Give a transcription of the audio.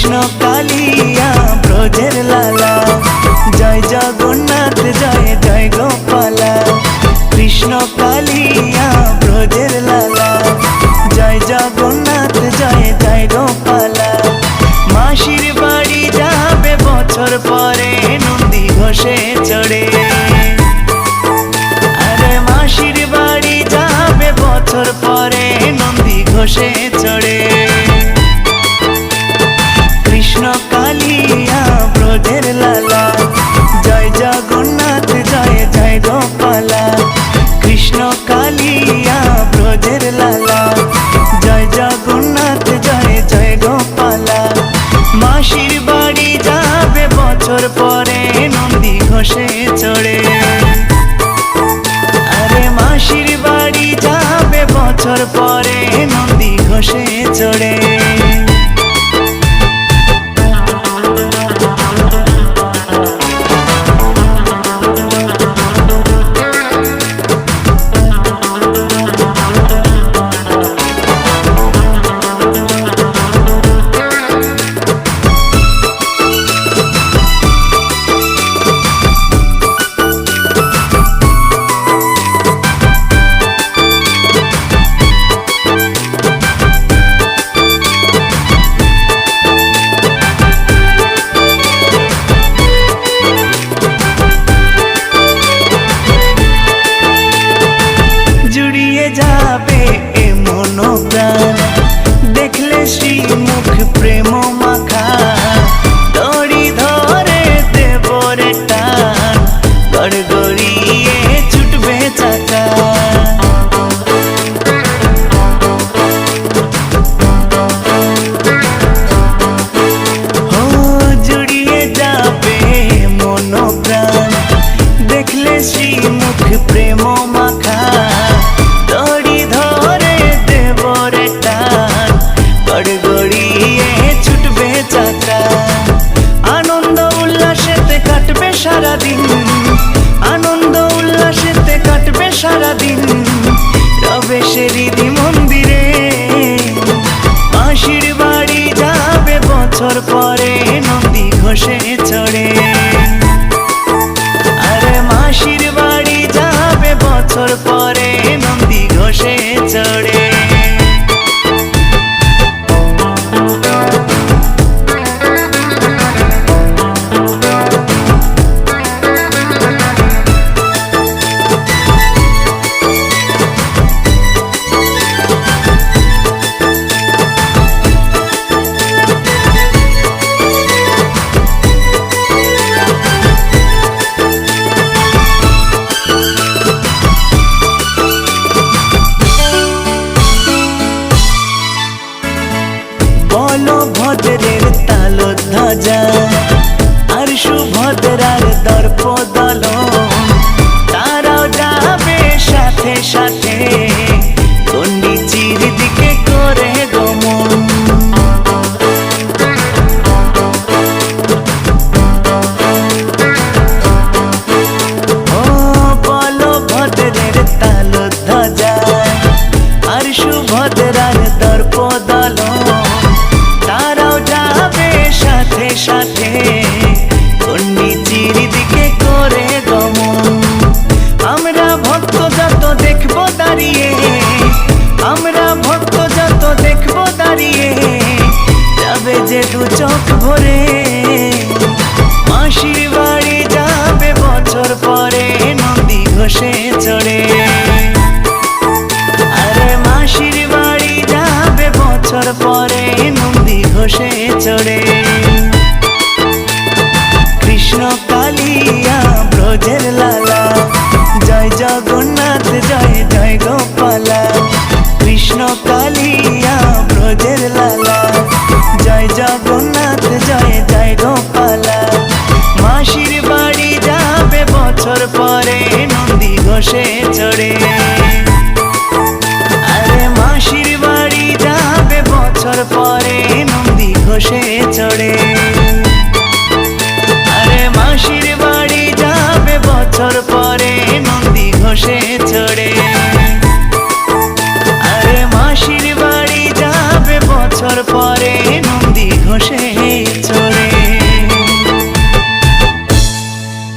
কৃষ্ণ কালিয়া ব্রজের লালা, জয় জগন্নাথ জয় জয় গোপালা। কৃষ্ণ কালিয়া ব্রজের লালা, জয় জগন্নাথ জয় জয় গোপালা। মাসির বাড়ি যাবে বছর পরে নন্দী ঘোষে চড়ে, আরে মাসির বাড়ি যাবে বছর পরে নন্দী ঘোষে চড়ে। কৃষ্ণ কালিয়া ব্রজের লালা, জয় জগন্নাথ জয় জয় গোপালা। কৃষ্ণ কালিয়া ব্রজের লালা, জয় জগন্নাথ জয় জয় গোপালা। মাসির বাড়ি যাবে বছর পরে নন্দী ঘোষে চড়ে, আরে মাসির বাড়ি যাবে বছর পরে নন্দী ঘোষে চড়ে। শ্রীমুখ প্রেম মাখা, দড়ি ধরে দেবরে টান, গড়গড়িয়ে ছুটবে চাকা। ও জুড়িয়ে যাবে মন প্রাণ, দেখলে শ্রীমুখ প্রেম মাখা, দড়ি ধরে দেবরে টান, গড়গড়িয়ে ছুটবে চাকা। আনন্দ উল্লাসেতে কাটবে সারাদিন, আনন্দ উল্লাসেতে কাটবে সারাদিন, রবে সেরিদি মন্দিরে। মাসির বাড়ি যাবে বছর পরে নন্দী ঘোষে চড়ে, আরে মাসির বাড়ি যাবে বছর পরে নন্দী ঘোষে চড়ে। বলভদ্রের তাল ধ্বজা আর সুভদ্রার দর্প দলন, তারাও যাবে সাথে সাথে গন্ডিচির দিকে করে গমন। ও বলভদ্রের তাল ধ্বজা আর সুভদ্রার দর্প দলন, তারাও যাবে সাথে সাথে গন্ডিচির দিকে করে গমন। আমরা ভক্ত যত দেখবো দাঁড়িয়ে, আমরা ভক্ত যত দেখবো দাঁড়িয়ে, যাবে যে দু চোখ ভরে। মাসির বাড়ি যাবে বছর পরে নন্দী ঘোষে চড়ে, আরে মাসির বাড়ি যাবে বছর পরে নন্দী ঘোষে চড়ে। কৃষ্ণ কালিয়া ব্রজের লালা, জয় জগন্নাথ জয় জয় গোপালা। কৃষ্ণ কালিয়া ব্রজের লালা, জয় জগন্নাথ জয় জয় গোপালা। মাসির বাড়ি যাবে বছর পরে নন্দী ঘোষে চড়ে, আরে মাসির বাড়ি যাবে বছর পরে নন্দী ঘোষে চড়ে।